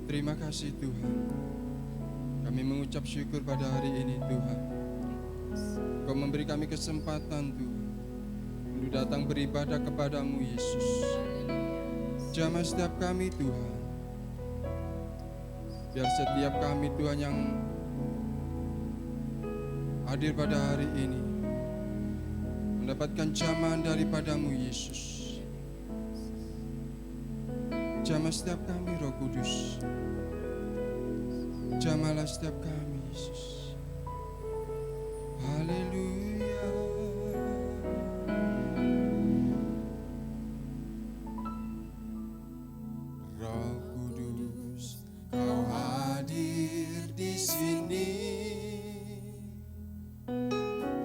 Terima kasih Tuhan. Kami mengucap syukur pada hari ini Tuhan. Kau memberi kami kesempatan Tuhan untuk datang beribadah kepadamu Yesus. Jamah setiap kami Tuhan. Biar setiap kami Tuhan yang hadir pada hari ini mendapatkan jamahan daripadamu Yesus. Jamah setiap kami Roh Kudus. Jamahlah setiap kami Yesus. Haleluya. Roh Kudus, Kau hadir di sini.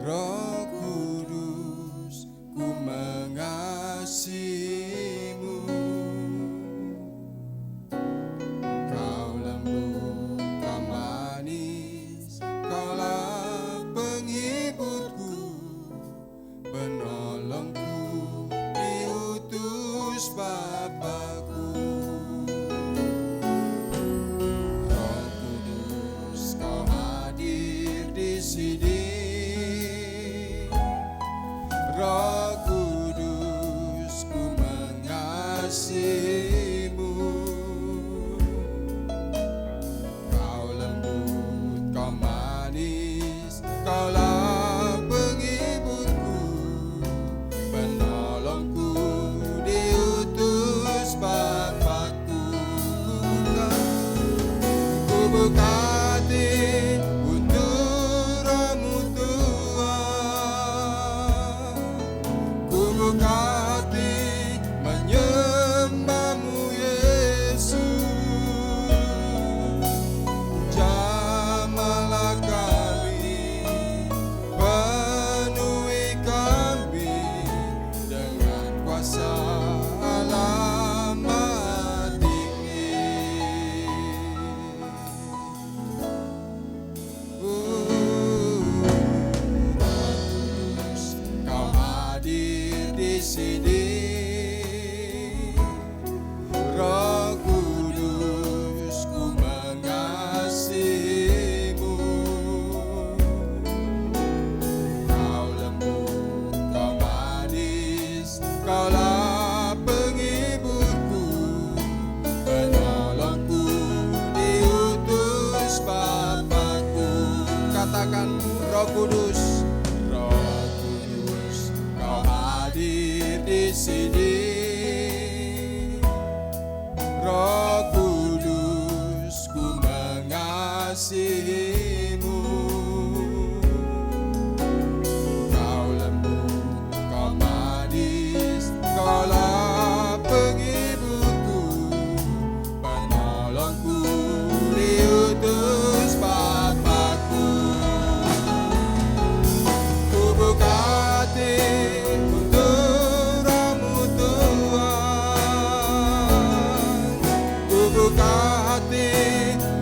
Roh Kudus, ku mengasihimu. Kau lembut, kau manis, kaulah penghiburku, penolongku, diutus Bapakku. Roh Kudus, Kau hadir di sini. Roh Kudus, ku mengasihimu. Kau lembut, kau manis, kaulah penghiburku, penolongku, diutus Bapakku. Ku buka hati untuk Roh-Mu Tuhan. Ku buka hati menyembah-Mu Yesus. Jamahlah kami, penuhi kami dengan kuasa alamat dingin. Kudus, Kau hadir di sini. Roh Kudus, ku mengasihimu. Kau lembut, kau manis, kaulah penghiburku, penolongku, diutus Bapakku. Katakan Roh Kudus, Roh Kudus, Kau hadir di sini. Roh Kudus, ku mengasihimu. Kau lembut, kau manis, kaulah penghiburku, penolongku, diutus Bapakku. Ku buka hati untuk Roh-Mu Tuhan. Ku buka hati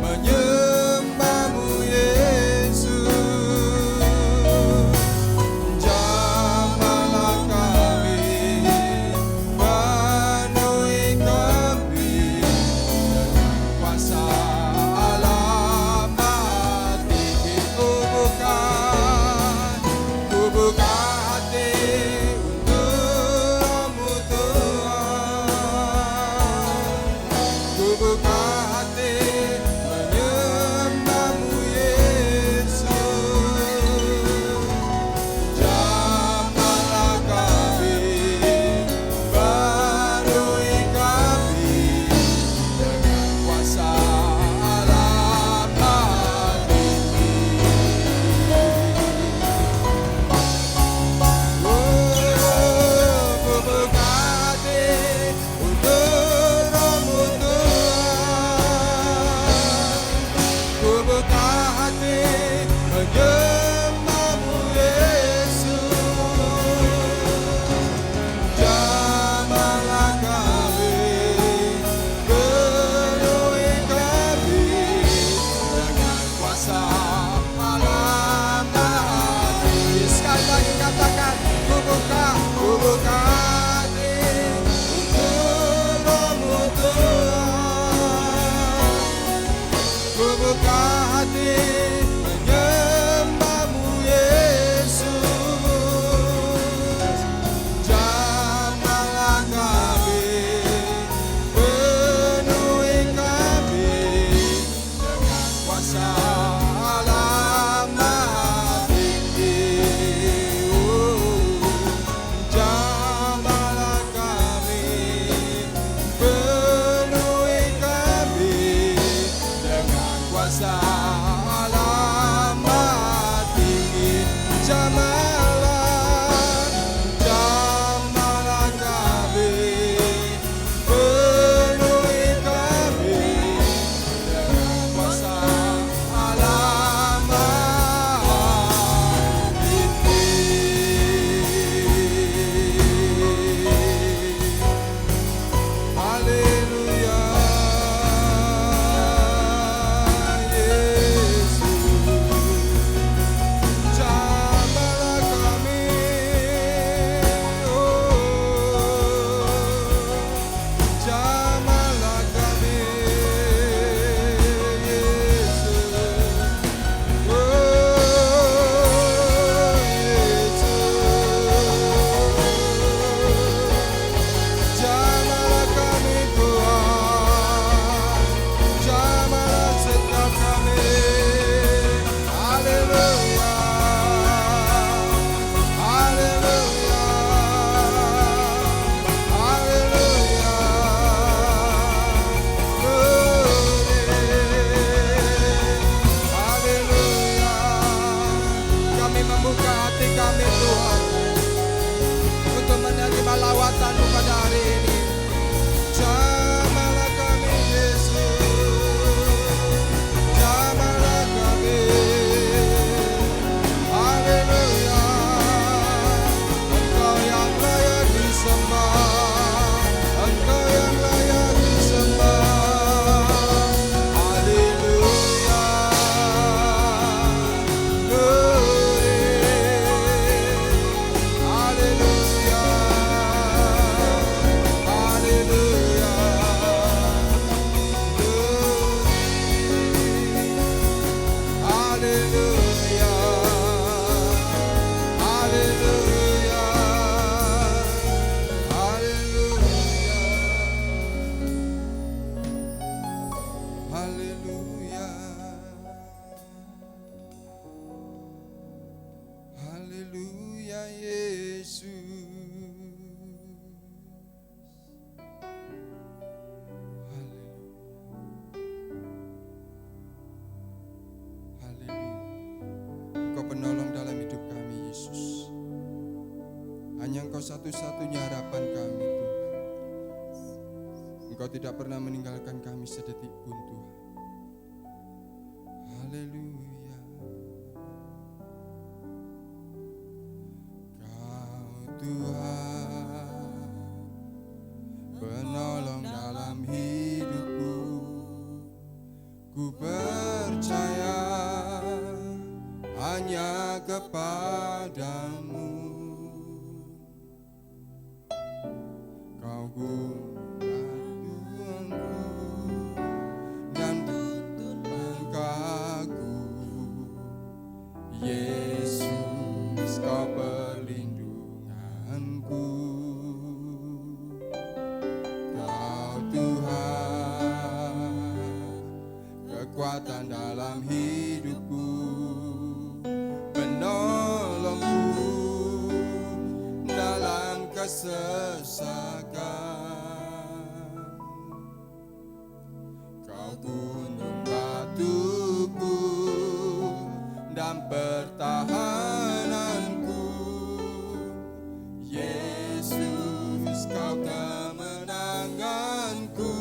menyembah-Mu Yesus. Jamahlah kami, penuhi kami dengan kuasa alamat dingin. Ku buka hati untuk Roh-Mu Tuhan. Ku buka hati membuka hati menyembahmu Yesus. Jamahlah kami, penuhi kami dengan kuasa Allah Maha Tinggi. Jamahlah kami, penuhi kami dengan kuasa Allah Maha Tinggi. Jamahlah, jamahlah kami, penuhi kami dengan kuasa Allah Maha Tinggi. Haleluya, Yesus. Jamahlah kami, jamahlah kami, Yesus. Jamahlah kami Tuhan, jamahlah setiap kami. Haleluya, haleluya, haleluya. Haleluya. Kami membuka hati kami Tuhan untuk menerima lawatan-Mu pada hari ini. Jamahlah kami Yesus, jamahlah kami. Haleluya. Engkau yang layak disembah, Engkau yang layak disembah. Haleluya. Haleluya. Haleluya. Haleluya. Haleluya. Haleluya. Haleluya. Haleluya, Yesus. Haleluya. Engkau penolong dalam hidup kami, Yesus. Hanya Engkau satu-satunya harapan kami, Tuhan. Engkau tidak pernah meninggalkan kami sedetik pun, Tuhan. Haleluya. Kau Tuhan, penolong dalam hidupku. Ku percaya hanya kepadamu. Kau Tuhanku dan tuntun langkahku. Yesus, Kau perlindunganku. Kau Tuhan, kekuatan dalam hidupku, penolongku dalam kesesakan. Kau gunung batuku dan pertahananku. Yesus, Kau kemenanganku.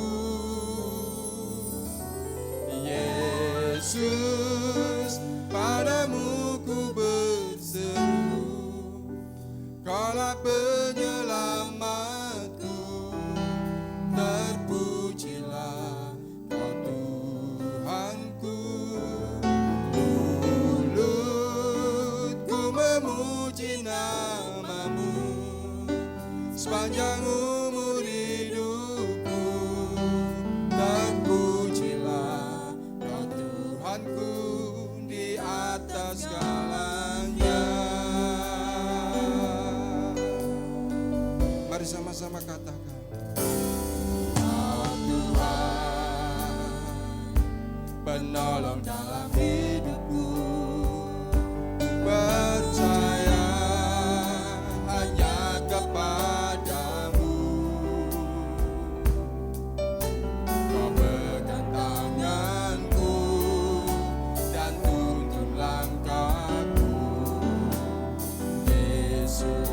Yesus, padamu ku berseru. Kaulah penyelamatku. Terpujilah Kau Tuhanku. Mulutku memuji nama-Mu sepanjang umur hidupku. Terpujilah Kau Tuhan. sama-sama katakan, Kau Tuhan, penolong dalam hidupku. Percaya hanya kepadamu. Kau pegang tanganku dan tuntun langkahku. Yesus,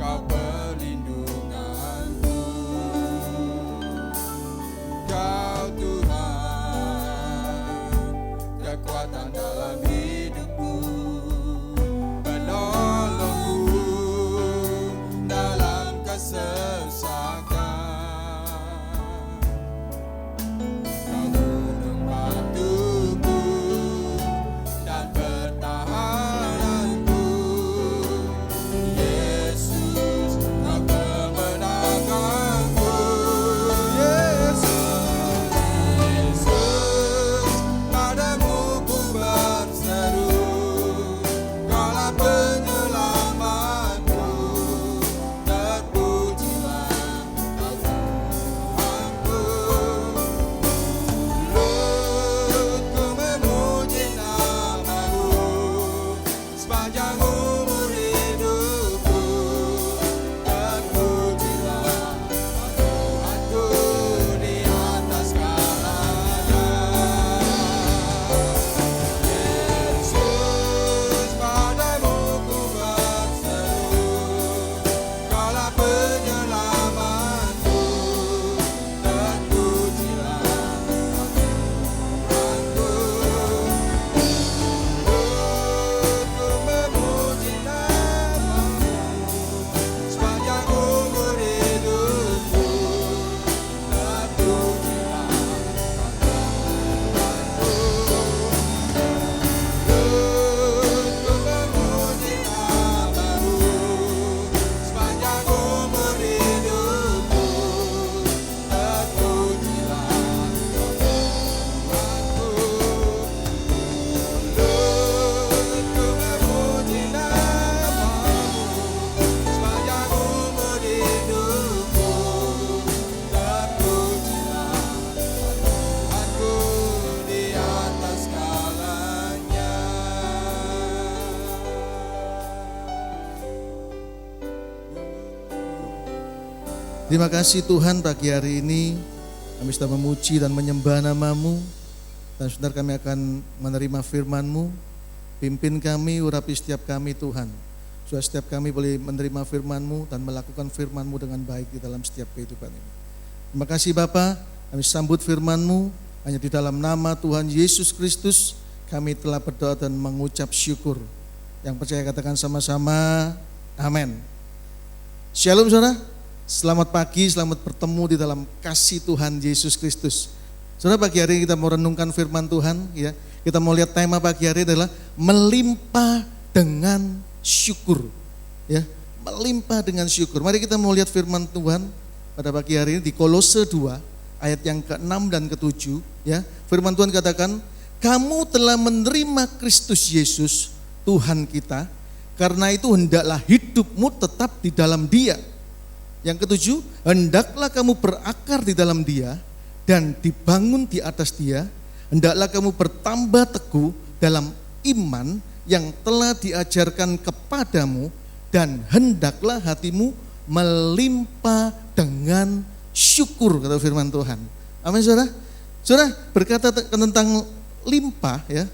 Kau perlindunganku. Kau Tuhan, kekuatan dalam hidupku. Terima kasih Tuhan, pagi hari ini kami sudah memuji dan menyembah nama-Mu. Dan saudara, kami akan menerima firman-Mu. Pimpin kami, urapi setiap kami Tuhan. Supaya setiap kami boleh menerima firman-Mu dan melakukan firman-Mu dengan baik di dalam setiap kehidupan ini. Terima kasih Bapa, kami sambut firman-Mu. Hanya di dalam nama Tuhan Yesus Kristus kami telah berdoa dan mengucap syukur. Yang percaya katakan sama-sama, amin. Shalom saudara, selamat pagi, selamat bertemu di dalam kasih Tuhan Yesus Kristus. Saudara, pagi hari ini kita mau renungkan firman Tuhan, ya. Kita mau lihat tema pagi hari adalah melimpah dengan syukur, ya. Melimpah dengan syukur. Mari kita mau lihat firman Tuhan pada pagi hari ini di Kolose 2 ayat yang ke-6 dan ke-7, ya. Firman Tuhan katakan, kamu telah menerima Kristus Yesus Tuhan kita, karena itu hendaklah hidupmu tetap di dalam Dia. Yang ke-7, hendaklah kamu berakar di dalam Dia dan dibangun di atas Dia. Hendaklah kamu bertambah teguh dalam iman yang telah diajarkan kepadamu, dan hendaklah hatimu melimpah dengan syukur, kata firman Tuhan. Amin saudara. Saudara, berkata tentang limpah, ya.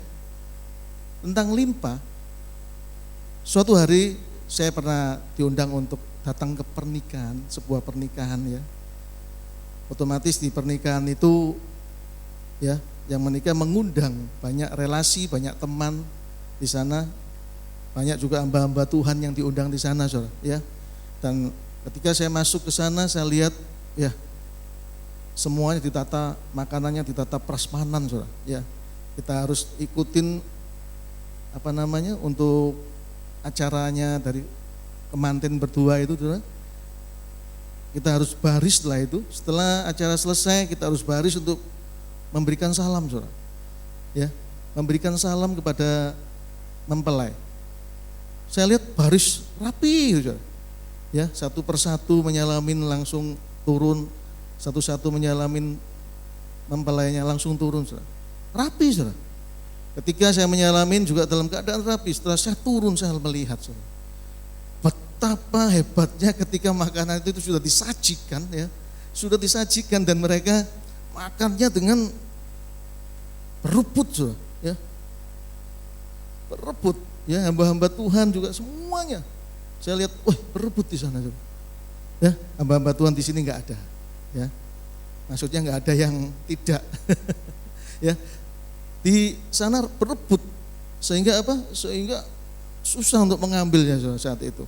Tentang limpah. Suatu hari saya pernah diundang untuk datang ke pernikahan, sebuah pernikahan, ya. Otomatis di pernikahan itu, ya, yang menikah mengundang banyak relasi, banyak teman di sana, banyak juga hamba-hamba Tuhan yang diundang di sana, saudara, ya. Dan ketika saya masuk ke sana, saya lihat, ya, semuanya ditata, makanannya ditata prasmanan, saudara, ya. Kita harus ikutin untuk acaranya dari kemanten berdua itu, saudara. Kita harus baris setelah itu. Setelah acara selesai, kita harus baris untuk memberikan salam, saudara. Ya, memberikan salam kepada mempelai. Saya lihat baris rapi, saudara. Ya, satu persatu menyalamin langsung turun, satu-satu menyalamin mempelainya langsung turun, saudara. Rapi, saudara. Ketika saya menyalamin juga dalam keadaan rapi. Setelah saya turun saya melihat, saudara, betapa hebatnya ketika makanan itu sudah disajikan, ya, sudah disajikan dan mereka makannya dengan berebut, saudara, ya, berebut, ya, hamba-hamba Tuhan juga semuanya. Saya lihat, wah, berebut di sana, saudara. Ya, hamba-hamba Tuhan di sini nggak ada, ya. Maksudnya nggak ada yang tidak, ya. Di sana berebut sehingga apa? Sehingga susah untuk mengambilnya, saudara, saat itu.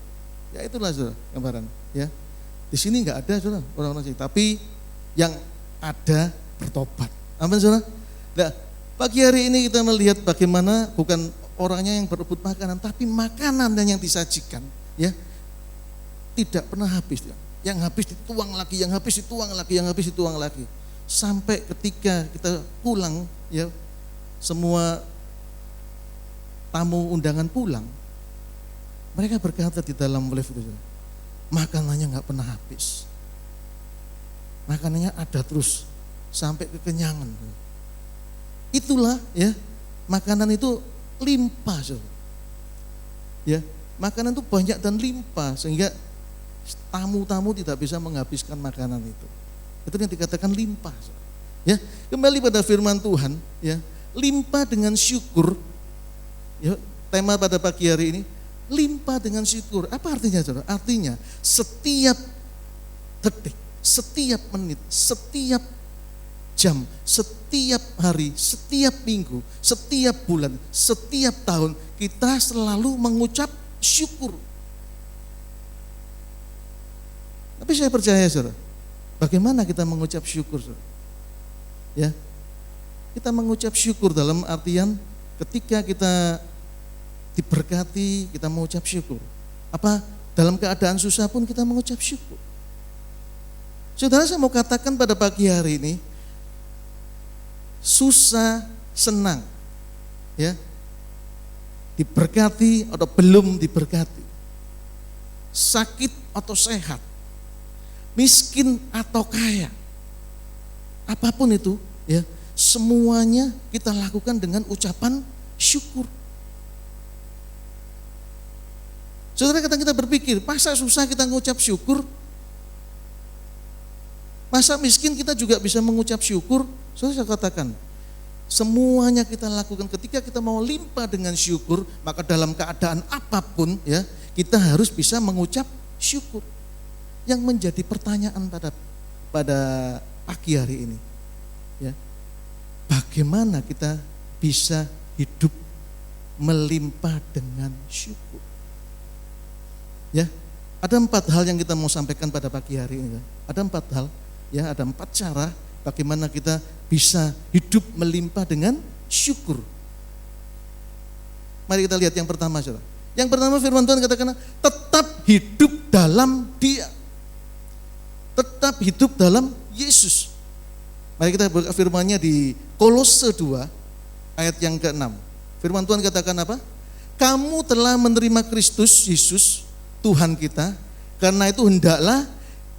Ya itulah, saudara, gambaran, ya. Di sini nggak ada, saudara, orang-orang sini, tapi yang ada bertobat. Amin, saudara. Nah, pagi hari ini kita melihat bagaimana bukan orangnya yang berebut makanan, tapi makanan yang disajikan, ya, tidak pernah habis, ya. Yang habis dituang lagi, yang habis dituang lagi, yang habis dituang lagi. Sampai ketika kita pulang, ya, semua tamu undangan pulang, mereka berkata di dalam live itu, makanannya nggak pernah habis. Makanannya ada terus sampai kekenyangan. Itulah, ya, makanan itu limpah, saudara. Ya, makanan itu banyak dan limpah sehingga tamu-tamu tidak bisa menghabiskan makanan itu. Itu yang dikatakan limpah, saudara. Ya, kembali pada firman Tuhan, ya, limpah dengan syukur. Ya, tema pada pagi hari ini, limpah dengan syukur. Apa artinya, saudara? Artinya setiap detik, setiap menit, setiap jam, setiap hari, setiap minggu, setiap bulan, setiap tahun kita selalu mengucap syukur. Tapi saya percaya, saudara, bagaimana kita mengucap syukur, saudara? Ya, kita mengucap syukur dalam artian ketika kita diberkati, kita mengucap syukur. Apa? Dalam keadaan susah pun kita mengucap syukur. Saudara, saya mau katakan pada pagi hari ini, susah, senang, ya, diberkati atau belum diberkati, sakit atau sehat, miskin atau kaya, apapun itu, ya, semuanya kita lakukan dengan ucapan syukur. Saudara, kadang kita berpikir, masa susah kita mengucap syukur? Masa miskin kita juga bisa mengucap syukur? Saudara, saya katakan, semuanya kita lakukan ketika kita mau limpah dengan syukur, maka dalam keadaan apapun, ya, kita harus bisa mengucap syukur. Yang menjadi pertanyaan pada pagi hari ini, ya, bagaimana kita bisa hidup melimpah dengan syukur? Ya, ada 4 hal yang kita mau sampaikan pada pagi hari ini. Ada 4 hal, ya, ada 4 cara bagaimana kita bisa hidup melimpah dengan syukur. Mari kita lihat yang pertama, saudara. Yang pertama firman Tuhan katakan, tetap hidup dalam Dia. Tetap hidup dalam Yesus. Mari kita buka firman-Nya di Kolose 2 ayat yang ke-6. Firman Tuhan katakan apa? Kamu telah menerima Kristus Yesus Tuhan kita, karena itu hendaklah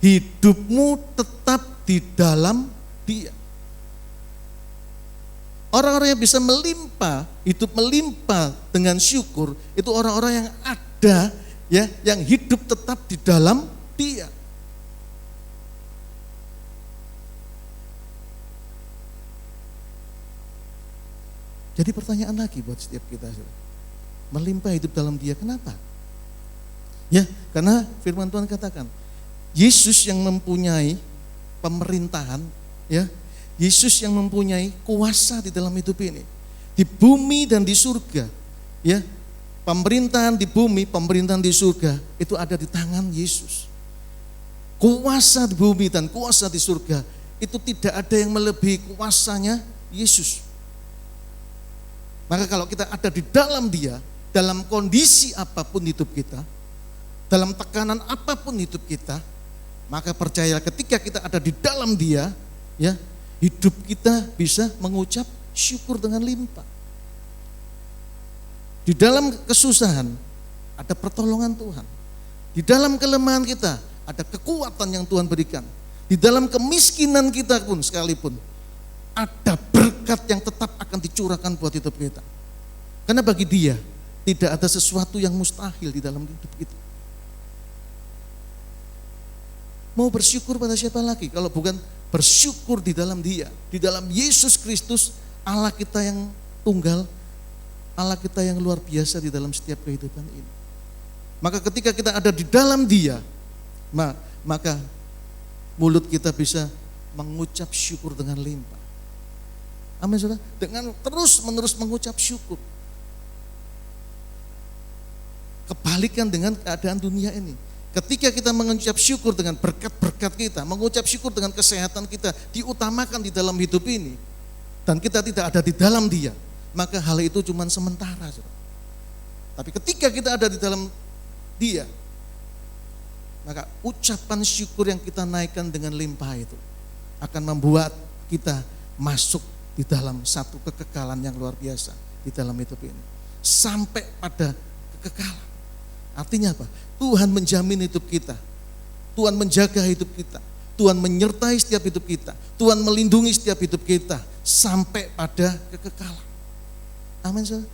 hidupmu tetap di dalam Dia. Orang-orang yang bisa melimpah, hidup melimpah dengan syukur, itu orang-orang yang ada, ya, yang hidup tetap di dalam Dia. Jadi pertanyaan lagi buat setiap kita, melimpah hidup dalam Dia, kenapa? Ya, karena firman Tuhan katakan, Yesus yang mempunyai pemerintahan, ya, Yesus yang mempunyai kuasa di dalam hidup ini, di bumi dan di surga, ya, pemerintahan di bumi, pemerintahan di surga itu ada di tangan Yesus. Kuasa di bumi dan kuasa di surga itu tidak ada yang melebihi kuasanya Yesus. Maka kalau kita ada di dalam Dia, dalam kondisi apapun hidup kita, dalam tekanan apapun hidup kita, maka percayalah ketika kita ada di dalam Dia, ya, hidup kita bisa mengucap syukur dengan limpah. Di dalam kesusahan ada pertolongan Tuhan. Di dalam kelemahan kita ada kekuatan yang Tuhan berikan. Di dalam kemiskinan kita pun sekalipun ada berkat yang tetap akan dicurahkan buat hidup kita. Karena bagi Dia tidak ada sesuatu yang mustahil di dalam hidup kita. Mau bersyukur pada siapa lagi kalau bukan bersyukur di dalam Dia, di dalam Yesus Kristus, Allah kita yang tunggal, Allah kita yang luar biasa di dalam setiap kehidupan ini. Maka ketika kita ada di dalam Dia, maka mulut kita bisa mengucap syukur dengan limpah. Amin, saudara. Dengan terus-menerus mengucap syukur. Kebalikan dengan keadaan dunia ini. Ketika kita mengucap syukur dengan berkat-berkat kita, mengucap syukur dengan kesehatan kita, diutamakan di dalam hidup ini, dan kita tidak ada di dalam Dia, maka hal itu cuma sementara. Saudara. Tapi ketika kita ada di dalam Dia, maka ucapan syukur yang kita naikkan dengan limpah itu akan membuat kita masuk di dalam satu kekekalan yang luar biasa di dalam hidup ini. Sampai pada kekekalan. Artinya apa? Tuhan menjamin hidup kita. Tuhan menjaga hidup kita. Tuhan menyertai setiap hidup kita. Tuhan melindungi setiap hidup kita sampai pada kekekalan. Amin, saudara.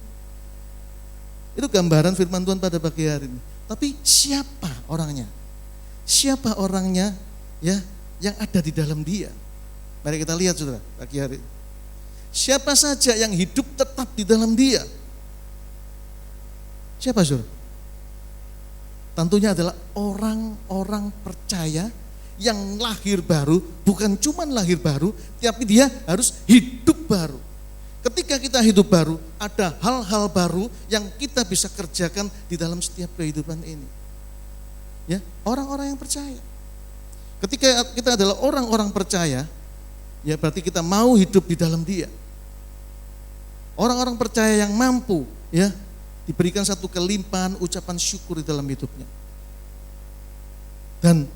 Itu gambaran firman Tuhan pada pagi hari ini. Tapi siapa orangnya? Siapa orangnya ya yang ada di dalam Dia? Mari kita lihat, saudara, pagi hari ini. Siapa saja yang hidup tetap di dalam Dia? Siapa, saudara? Tentunya adalah orang-orang percaya yang lahir baru, bukan cuma lahir baru, tapi dia harus hidup baru. Ketika kita hidup baru, ada hal-hal baru yang kita bisa kerjakan di dalam setiap kehidupan ini. Ya, orang-orang yang percaya. Ketika kita adalah orang-orang percaya, ya berarti kita mau hidup di dalam Dia. Orang-orang percaya yang mampu, ya, diberikan satu kelimpahan ucapan syukur di dalam hidupnya. Dan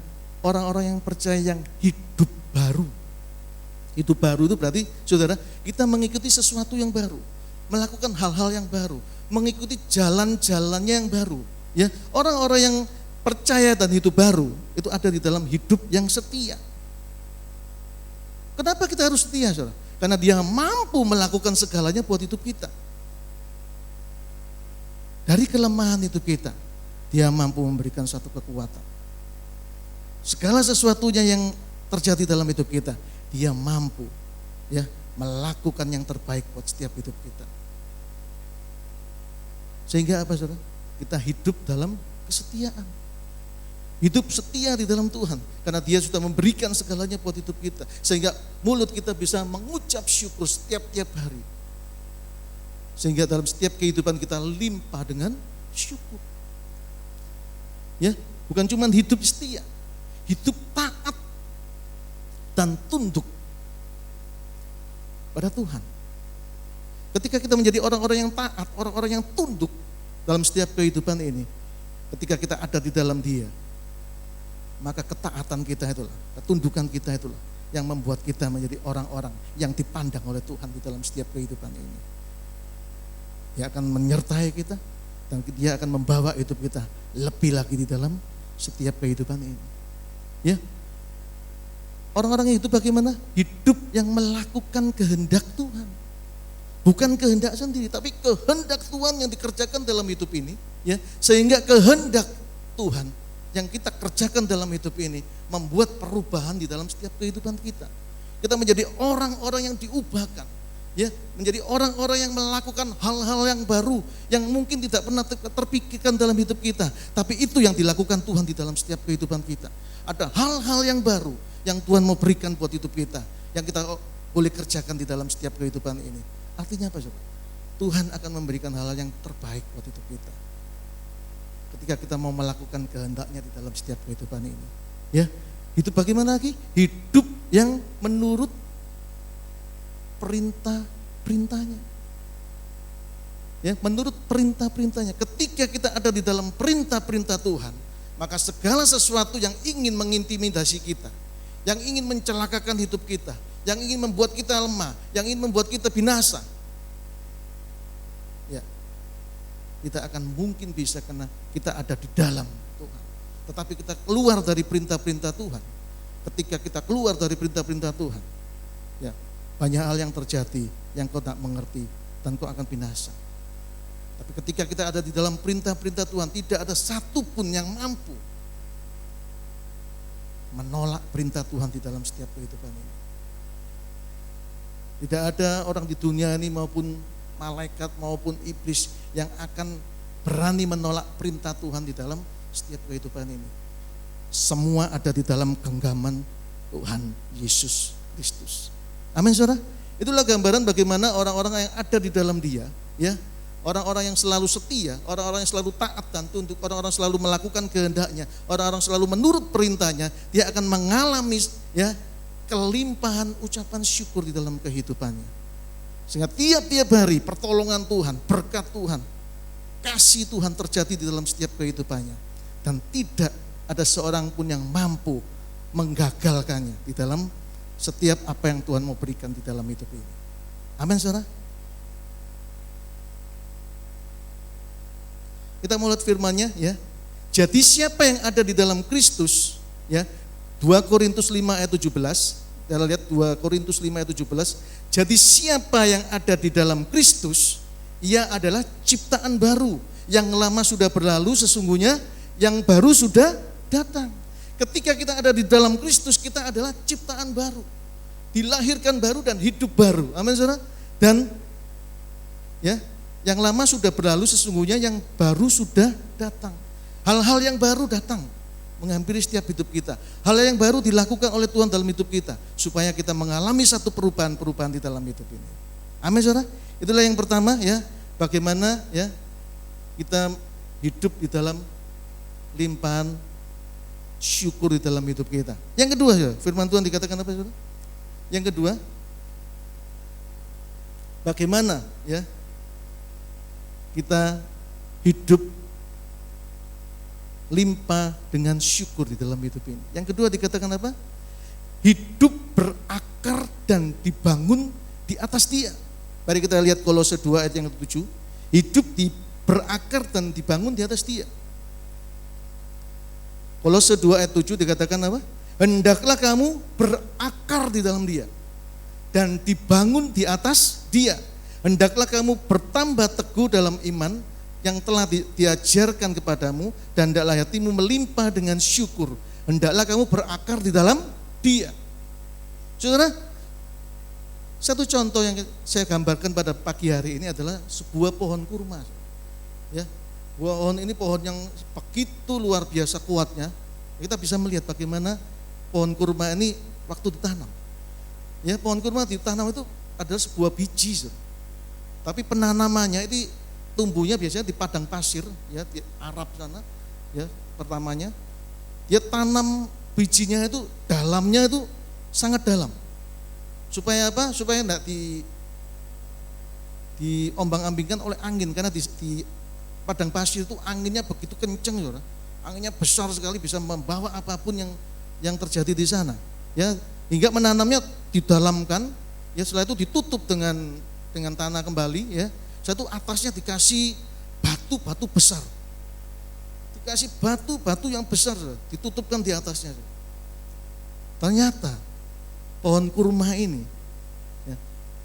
orang-orang yang percaya yang hidup baru. Hidup baru itu berarti, saudara, kita mengikuti sesuatu yang baru, melakukan hal-hal yang baru, mengikuti jalan-jalannya yang baru. Ya, orang-orang yang percaya dan hidup baru itu ada di dalam hidup yang setia. Kenapa kita harus setia, saudara? Karena Dia mampu melakukan segalanya buat hidup kita. Dari kelemahan hidup kita, Dia mampu memberikan suatu kekuatan. Segala sesuatunya yang terjadi dalam hidup kita, Dia mampu ya melakukan yang terbaik buat setiap hidup kita. Sehingga apa, saudara? Kita hidup dalam kesetiaan. Hidup setia di dalam Tuhan, karena Dia sudah memberikan segalanya buat hidup kita. Sehingga mulut kita bisa mengucap syukur setiap hari. Sehingga dalam setiap kehidupan kita limpah dengan syukur. Ya, bukan cuma hidup setia, hidup taat dan tunduk pada Tuhan. Ketika kita menjadi orang-orang yang taat, orang-orang yang tunduk dalam setiap kehidupan ini, ketika kita ada di dalam Dia, maka ketaatan kita itulah, ketundukan kita itulah yang membuat kita menjadi orang-orang yang dipandang oleh Tuhan di dalam setiap kehidupan ini. Dia akan menyertai kita dan Dia akan membawa hidup kita lebih lagi di dalam setiap kehidupan ini. Ya, orang-orang yang hidup bagaimana? Hidup yang melakukan kehendak Tuhan, bukan kehendak sendiri, tapi kehendak Tuhan yang dikerjakan dalam hidup ini. Ya, sehingga kehendak Tuhan yang kita kerjakan dalam hidup ini membuat perubahan di dalam setiap kehidupan kita. Kita menjadi orang-orang yang diubahkan. Ya, menjadi orang-orang yang melakukan hal-hal yang baru yang mungkin tidak pernah terpikirkan dalam hidup kita, tapi itu yang dilakukan Tuhan di dalam setiap kehidupan kita. Ada hal-hal yang baru yang Tuhan mau berikan buat hidup kita, yang kita boleh kerjakan di dalam setiap kehidupan ini. Artinya apa, saudara? Tuhan akan memberikan hal-hal yang terbaik buat hidup kita ketika kita mau melakukan kehendak-Nya di dalam setiap kehidupan ini. Ya, hidup bagaimana lagi? Hidup yang menurut perintah-perintahnya. Ya, menurut perintah-perintahnya. Ketika kita ada di dalam perintah-perintah Tuhan, maka segala sesuatu yang ingin mengintimidasi kita, yang ingin mencelakakan hidup kita, yang ingin membuat kita lemah, yang ingin membuat kita binasa, ya, tidak akan mungkin bisa karena kita ada di dalam Tuhan. tetapi kita keluar dari perintah-perintah Tuhan. Ketika kita keluar dari perintah-perintah Tuhan, ya, banyak hal yang terjadi yang kau tak mengerti dan kau akan binasa. Tapi ketika kita ada di dalam perintah-perintah Tuhan, tidak ada satupun yang mampu menolak perintah Tuhan di dalam setiap kehidupan ini. Tidak ada orang di dunia ini maupun malaikat maupun iblis yang akan berani menolak perintah Tuhan di dalam setiap kehidupan ini. Semua ada di dalam genggaman Tuhan Yesus Kristus. Amin, saudara. Itulah gambaran bagaimana orang-orang yang ada di dalam Dia, ya, orang-orang yang selalu setia, orang-orang yang selalu taat dan tunduk, orang-orang yang selalu melakukan kehendaknya, orang-orang yang selalu menurut perintahnya, dia akan mengalami, ya, kelimpahan ucapan syukur di dalam kehidupannya. Sehingga tiap-tiap hari pertolongan Tuhan, berkat Tuhan, kasih Tuhan terjadi di dalam setiap kehidupannya. Dan tidak ada seorang pun yang mampu menggagalkannya di dalam setiap apa yang Tuhan mau berikan di dalam hidup ini. Amin, saudara. Kita mau lihat firman-Nya, ya. Jadi siapa yang ada di dalam Kristus, ya. 2 Korintus 5 ayat 17. Kita lihat 2 Korintus 5 ayat 17. Jadi siapa yang ada di dalam Kristus, ia adalah ciptaan baru. Yang lama sudah berlalu, sesungguhnya yang baru sudah datang. Ketika kita ada di dalam Kristus, kita adalah ciptaan baru. Dilahirkan baru dan hidup baru. Amin, saudara. Dan ya, yang lama sudah berlalu, sesungguhnya yang baru sudah datang. Hal-hal yang baru datang menghampiri setiap hidup kita. Hal yang baru dilakukan oleh Tuhan dalam hidup kita supaya kita mengalami satu perubahan-perubahan di dalam hidup ini. Amin, saudara. Itulah yang pertama, ya, bagaimana, ya, kita hidup di dalam limpahan syukur di dalam hidup kita. Yang kedua, ya, firman Tuhan dikatakan apa, saudara? Yang kedua, bagaimana, ya, kita hidup limpah dengan syukur di dalam hidup ini. Yang kedua dikatakan apa? Hidup berakar dan dibangun di atas Dia. Mari kita lihat Kolose 2 ayat yang ke-7. Hidup berakar dan dibangun di atas Dia. Kolose 2 ayat 7 dikatakan apa? Hendaklah kamu berakar di dalam Dia dan dibangun di atas Dia. Hendaklah kamu bertambah teguh dalam iman yang telah diajarkan kepadamu, dan hendaklah hatimu melimpah dengan syukur. Hendaklah kamu berakar di dalam Dia. Saudara, satu contoh yang saya gambarkan pada pagi hari ini adalah sebuah pohon kurma. Ya, pohon ini pohon yang begitu luar biasa kuatnya. Kita bisa melihat bagaimana pohon kurma ini waktu ditanam. Ya, pohon kurma ditanam itu adalah sebuah biji. Tapi penanamannya itu tumbuhnya biasanya di padang pasir, ya, di Arab sana, ya, pertamanya. Dia tanam bijinya itu dalamnya itu sangat dalam. Supaya apa? Supaya enggak diombang-ambingkan oleh angin, karena di padang pasir itu anginnya begitu kenceng, ya. Anginnya besar sekali, bisa membawa apapun yang terjadi di sana. Ya, hingga menanamnya didalamkan, ya, setelah itu ditutup dengan tanah kembali, ya. Satu atasnya dikasih batu-batu besar. Dikasih batu-batu yang besar, ditutupkan di atasnya. Ternyata pohon kurma ini, ya,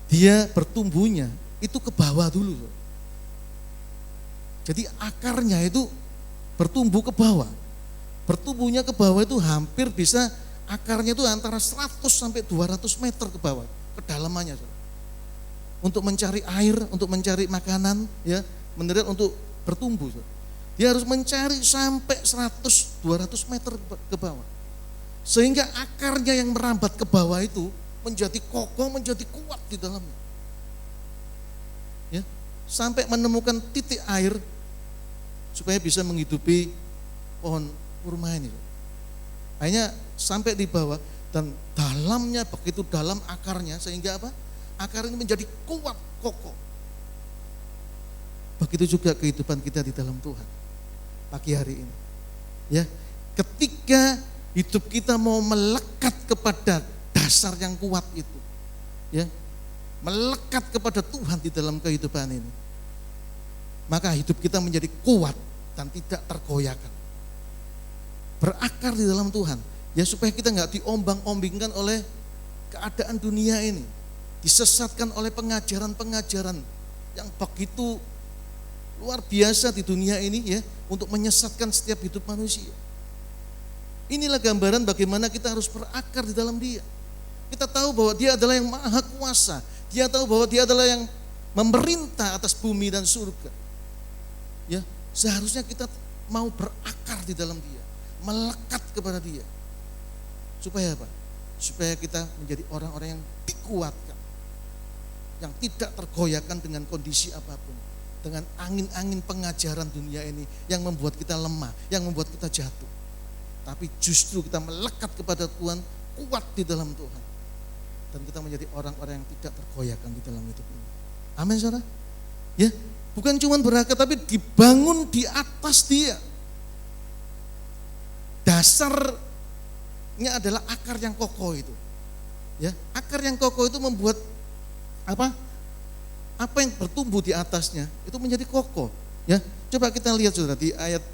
dia bertumbuhnya itu ke bawah dulu. Jadi akarnya itu bertumbuh ke bawah. Bertumbuhnya ke bawah itu hampir bisa, akarnya itu antara 100 sampai 200 meter ke bawah, kedalamannya. Untuk mencari air, untuk mencari makanan, ya, menerit untuk bertumbuh. Dia harus mencari sampai 100-200 meter ke bawah. Sehingga akarnya yang merambat ke bawah itu menjadi kokoh, menjadi kuat di dalamnya. Ya, sampai menemukan titik air supaya bisa menghidupi pohon kurma ini. Akhirnya sampai di bawah dan dalamnya begitu dalam akarnya, sehingga apa? Akar ini menjadi kuat, kokoh. Begitu juga kehidupan kita di dalam Tuhan pagi hari ini. Ya, ketika hidup kita mau melekat kepada dasar yang kuat itu, ya, melekat kepada Tuhan di dalam kehidupan ini, maka hidup kita menjadi kuat dan tidak tergoyahkan. berakar di dalam Tuhan. Ya supaya kita nggak diombang-ombingkan oleh keadaan dunia ini, disesatkan oleh pengajaran-pengajaran yang begitu luar biasa di dunia ini ya, untuk menyesatkan setiap hidup manusia. Inilah gambaran bagaimana kita harus berakar di dalam Dia. Kita tahu bahwa Dia adalah yang maha kuasa. Dia tahu bahwa Dia adalah yang memerintah atas bumi dan surga. Ya, seharusnya kita mau berakar di dalam Dia, melekat kepada Dia. Supaya apa? Supaya kita menjadi orang-orang yang dikuatkan, yang tidak tergoyahkan dengan kondisi apapun, dengan angin-angin pengajaran dunia ini yang membuat kita lemah, yang membuat kita jatuh. Tapi justru kita melekat kepada Tuhan, kuat di dalam Tuhan, dan kita menjadi orang-orang yang tidak tergoyahkan di dalam hidup ini. Amin, saudara. Ya, bukan cuma berakar, tapi dibangun di atas Dia. Dasarnya adalah akar yang kokoh itu. Ya, akar yang kokoh itu membuat apa? Apa yang bertumbuh di atasnya itu menjadi kokoh. Ya, coba kita lihat saudara di ayat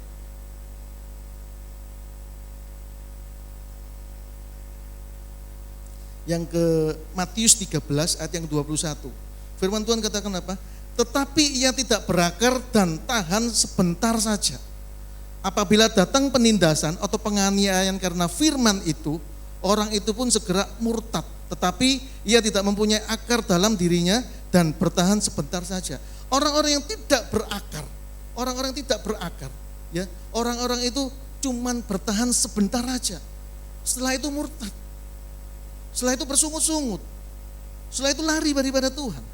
yang ke Matius 13 ayat yang 21. Firman Tuhan katakan apa? Tetapi ia tidak berakar dan tahan sebentar saja. Apabila datang penindasan atau penganiayaan karena firman itu, orang itu pun segera murtad. Tetapi ia tidak mempunyai akar dalam dirinya dan bertahan sebentar saja. Orang-orang yang tidak berakar, orang-orang yang tidak berakar, ya, orang-orang itu cuman bertahan sebentar saja. Setelah itu murtad. Setelah itu bersungut-sungut. Setelah itu lari daripada Tuhan.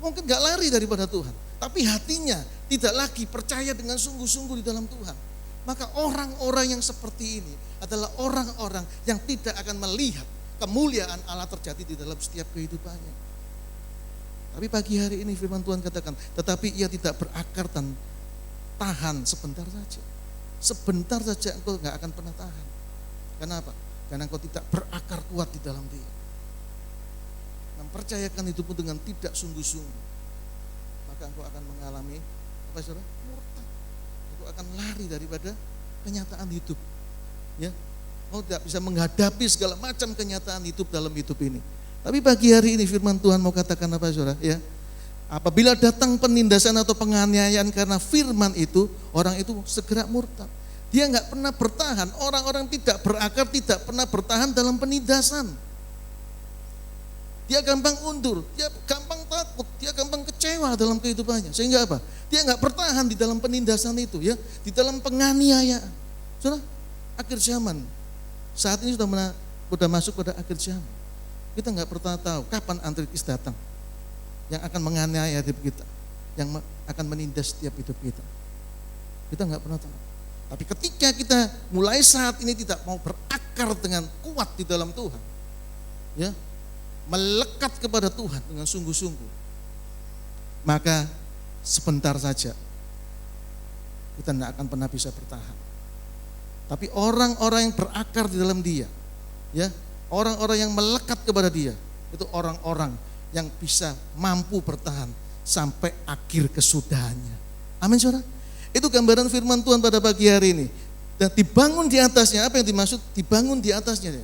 Mungkin gak lari daripada Tuhan, tapi hatinya tidak lagi percaya dengan sungguh-sungguh di dalam Tuhan. Maka orang-orang yang seperti ini adalah orang-orang yang tidak akan melihat kemuliaan Allah terjadi di dalam setiap kehidupannya. Tapi pagi hari ini firman Tuhan katakan, tetapi ia tidak berakar dan tahan sebentar saja. Sebentar saja engkau gak akan pernah tahan. Kenapa? Karena engkau tidak berakar kuat di dalam Dia. Mempercayakan hidupmu dengan tidak sungguh-sungguh, maka engkau akan mengalami apa saudara? Murtad. Engkau akan lari daripada kenyataan hidup. Ya, engkau tidak bisa menghadapi segala macam kenyataan hidup dalam hidup ini. Tapi pagi hari ini firman Tuhan mau katakan apa saudara? Ya, apabila datang penindasan atau penganiayaan karena firman itu, orang itu segera murtad. Dia nggak pernah bertahan. Orang-orang tidak berakar tidak pernah bertahan dalam penindasan. Dia gampang undur, dia gampang takut, dia gampang kecewa dalam kehidupannya. Sehingga apa? Dia nggak bertahan di dalam penindasan itu, ya, di dalam penganiayaan. Saudara, akhir zaman saat ini sudah masuk pada akhir zaman. Kita nggak pernah tahu kapan antikris datang yang akan menganiaya hidup kita, yang akan menindas setiap hidup kita. Kita nggak pernah tahu. Tapi ketika kita mulai saat ini tidak mau berakar dengan kuat di dalam Tuhan, ya, melekat kepada Tuhan dengan sungguh-sungguh, maka sebentar saja kita tidak akan pernah bisa bertahan. Tapi orang-orang yang berakar di dalam Dia, ya, orang-orang yang melekat kepada Dia, itu orang-orang yang bisa mampu bertahan sampai akhir kesudahannya. Amin, saudara. Itu gambaran firman Tuhan pada pagi hari ini. Dan dibangun di atasnya, apa yang dimaksud dibangun di atasnya?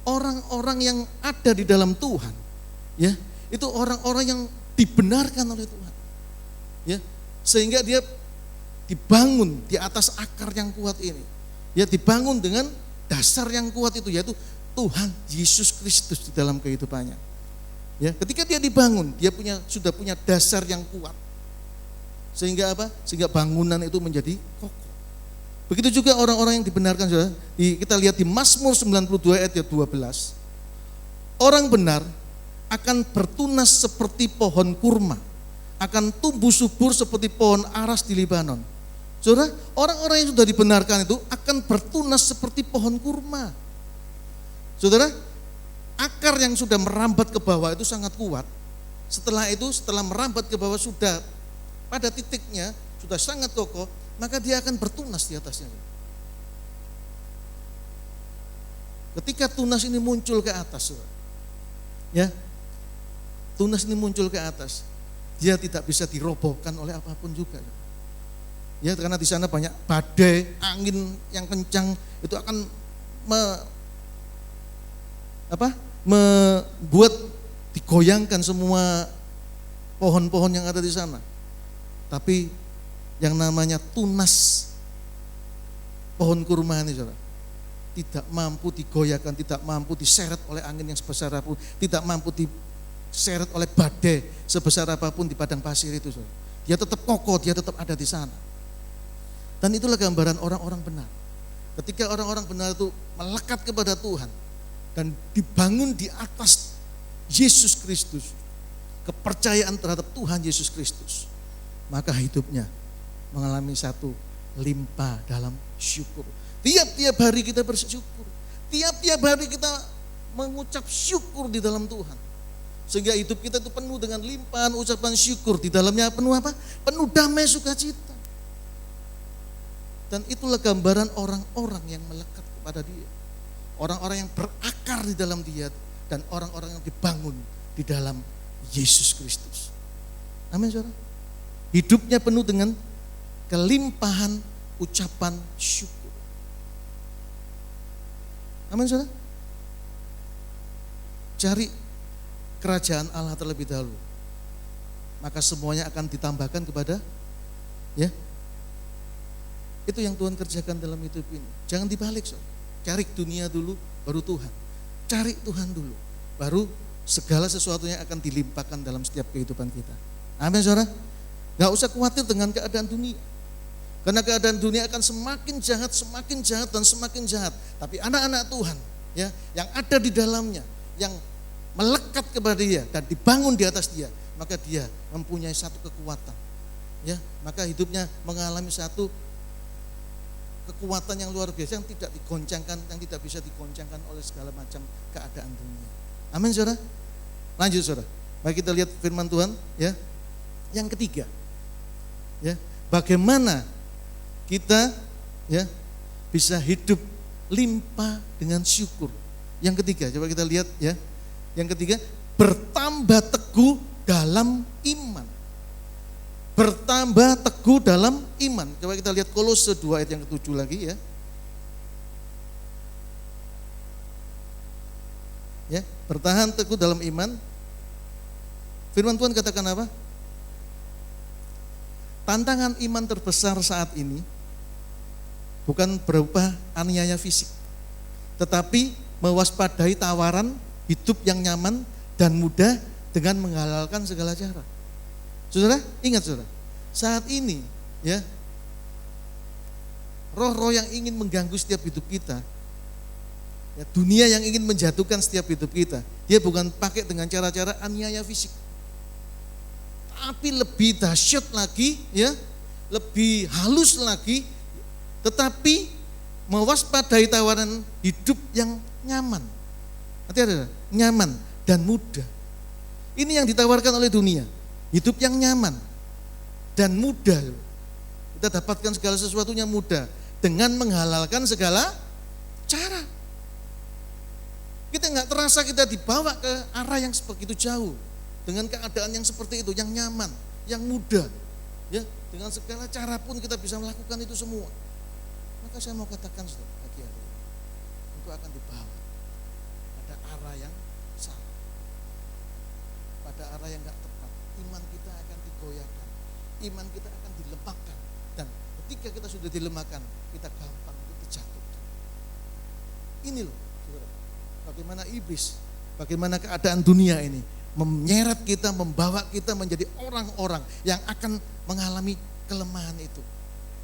Orang-orang yang ada di dalam Tuhan, ya, itu orang-orang yang dibenarkan oleh Tuhan, ya, sehingga dia dibangun di atas akar yang kuat ini, ya, dibangun dengan dasar yang kuat itu, yaitu Tuhan Yesus Kristus di dalam kehidupannya. Ya, ketika dia dibangun, dia sudah punya dasar yang kuat, sehingga apa? Sehingga bangunan itu menjadi kokoh. Begitu juga orang-orang yang dibenarkan, saudara. Kita lihat di Mazmur 92 ayat 12. Orang benar akan bertunas seperti pohon kurma, akan tumbuh subur seperti pohon aras di Libanon. Saudara, orang-orang yang sudah dibenarkan itu akan bertunas seperti pohon kurma. Saudara, akar yang sudah merambat ke bawah itu sangat kuat. Setelah itu, setelah merambat ke bawah sudah pada titiknya, sudah sangat kokoh, maka dia akan bertunas di atasnya. Ketika tunas ini muncul ke atas, ya, tunas ini muncul ke atas, ya, tunas ini muncul ke atas, dia tidak bisa dirobohkan oleh apapun juga. Ya, karena di sana banyak badai, angin yang kencang itu akan membuat digoyangkan semua pohon-pohon yang ada di sana. Tapi yang namanya tunas pohon kurma ini, saudara, tidak mampu digoyahkan, tidak mampu diseret oleh angin yang sebesar apapun, tidak mampu diseret oleh badai sebesar apapun di padang pasir itu, saudara. Dia tetap kokoh, dia tetap ada di sana. Dan itulah gambaran orang-orang benar. Ketika orang-orang benar itu melekat kepada Tuhan dan dibangun di atas Yesus Kristus, kepercayaan terhadap Tuhan Yesus Kristus, maka hidupnya mengalami satu limpah dalam syukur. Tiap-tiap hari kita bersyukur. Tiap-tiap hari kita mengucap syukur di dalam Tuhan. Sehingga hidup kita itu penuh dengan limpahan ucapan syukur. Di dalamnya penuh apa? Penuh damai sukacita. Dan itulah gambaran orang-orang yang melekat kepada Dia. Orang-orang yang berakar di dalam Dia dan orang-orang yang dibangun di dalam Yesus Kristus. Amin, saudara. Hidupnya penuh dengan kelimpahan ucapan syukur. Amin, saudara. Cari kerajaan Allah terlebih dahulu, maka semuanya akan ditambahkan kepada, ya. Itu yang Tuhan kerjakan dalam hidup ini. Jangan dibalik, saudara. Cari dunia dulu, baru Tuhan. Cari Tuhan dulu, baru segala sesuatunya akan dilimpahkan dalam setiap kehidupan kita. Amin, saudara. Gak usah khawatir dengan keadaan dunia. Karena keadaan dunia akan semakin jahat, dan semakin jahat. Tapi anak-anak Tuhan, ya, yang ada di dalamnya, yang melekat kepada Dia dan dibangun di atas Dia, maka dia mempunyai satu kekuatan. Ya, maka hidupnya mengalami satu kekuatan yang luar biasa yang tidak digoncangkan, yang tidak bisa digoncangkan oleh segala macam keadaan dunia. Amin, saudara. Lanjut, saudara. Mari kita lihat firman Tuhan, ya. Yang ketiga, ya, bagaimana kita, ya, bisa hidup limpah dengan syukur. Yang ketiga, coba kita lihat, ya. Yang ketiga, bertambah teguh dalam iman. Bertambah teguh dalam iman. Coba kita lihat Kolose 2 ayat yang ke-7 lagi, ya. Ya, bertahan teguh dalam iman. Firman Tuhan katakan apa? Tantangan iman terbesar saat ini bukan berupa aniaya fisik, tetapi mewaspadai tawaran hidup yang nyaman dan mudah dengan menghalalkan segala cara. Saudara, ingat, saudara, saat ini, ya, roh-roh yang ingin mengganggu setiap hidup kita, ya, dunia yang ingin menjatuhkan setiap hidup kita, dia bukan pakai dengan cara-cara aniaya fisik, tapi lebih dahsyat lagi, ya, lebih halus lagi, tetapi mewaspadai tawaran hidup yang nyaman. Artinya nyaman dan mudah. Ini yang ditawarkan oleh dunia. Hidup yang nyaman dan mudah. Kita dapatkan segala sesuatunya mudah dengan menghalalkan segala cara. Kita nggak terasa kita dibawa ke arah yang begitu jauh dengan keadaan yang seperti itu, yang nyaman, yang mudah. Ya, dengan segala cara pun kita bisa melakukan itu semua. Maka saya mau katakan, saudara, pagi hari ini, engkau akan dibawa pada arah yang salah, pada arah yang nggak tepat. Iman kita akan digoyahkan, iman kita akan dilemahkan, dan ketika kita sudah dilemahkan, kita gampang untuk dijatuhkan. Ini loh, saudara, bagaimana iblis, bagaimana keadaan dunia ini menyeret kita, membawa kita menjadi orang-orang yang akan mengalami kelemahan itu.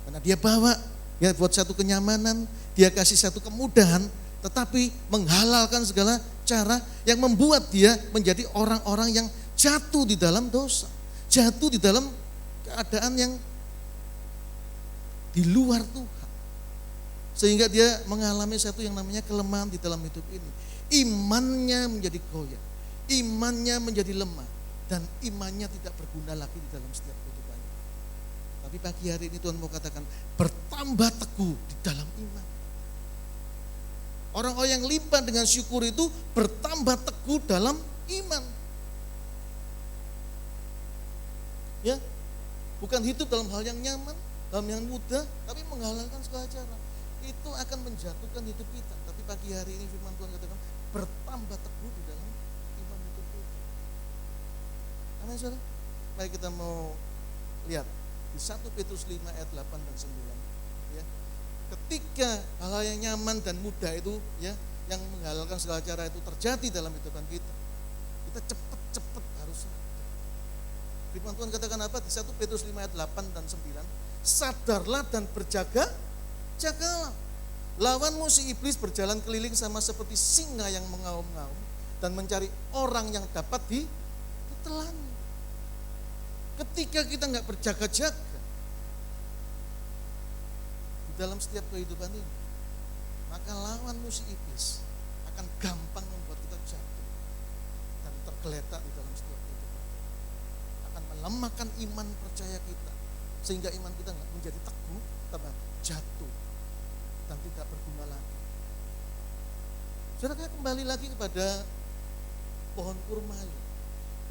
Karena dia bawa, ya, buat satu kenyamanan, dia kasih satu kemudahan, tetapi menghalalkan segala cara yang membuat dia menjadi orang-orang yang jatuh di dalam dosa, jatuh di dalam keadaan yang di luar Tuhan. Sehingga dia mengalami satu yang namanya kelemahan di dalam hidup ini. Imannya menjadi goyah, imannya menjadi lemah, dan imannya tidak berguna lagi di dalam setiap kehidupannya. Tapi pagi hari ini Tuhan mau katakan, bertambah teguh di dalam iman. Orang-orang yang limpah dengan syukur itu bertambah teguh dalam iman. Ya, bukan hidup dalam hal yang nyaman, hal yang mudah tapi menghalalkan segala cara. Itu akan menjatuhkan hidup kita. Tapi pagi hari ini firman Tuhan katakan bertambah teguh di dalam iman hidup kita. Amin saudara. Mari kita mau lihat di 1 Petrus 5 ayat 8 dan 9 ya. Ketika hal-hal yang nyaman dan mudah itu ya, yang menghalalkan segala cara itu terjadi dalam kehidupan kita, kita cepat-cepat harus sadar. Firman Tuhan katakan apa di 1 Petrus 5 ayat 8 dan 9? Sadarlah dan jagalah. Lawanmu si iblis berjalan keliling sama seperti singa yang mengaum-ngaum dan mencari orang yang dapat ditelan. Ketika kita nggak berjaga-jaga di dalam setiap kehidupan ini, maka lawanmu si iblis akan gampang membuat kita jatuh dan tergeletak di dalam setiap kehidupan. Akan melemahkan iman percaya kita sehingga iman kita nggak menjadi teguh, tapi jatuh dan tidak berguna lagi. Saudara, kembali lagi kepada pohon kurma ini.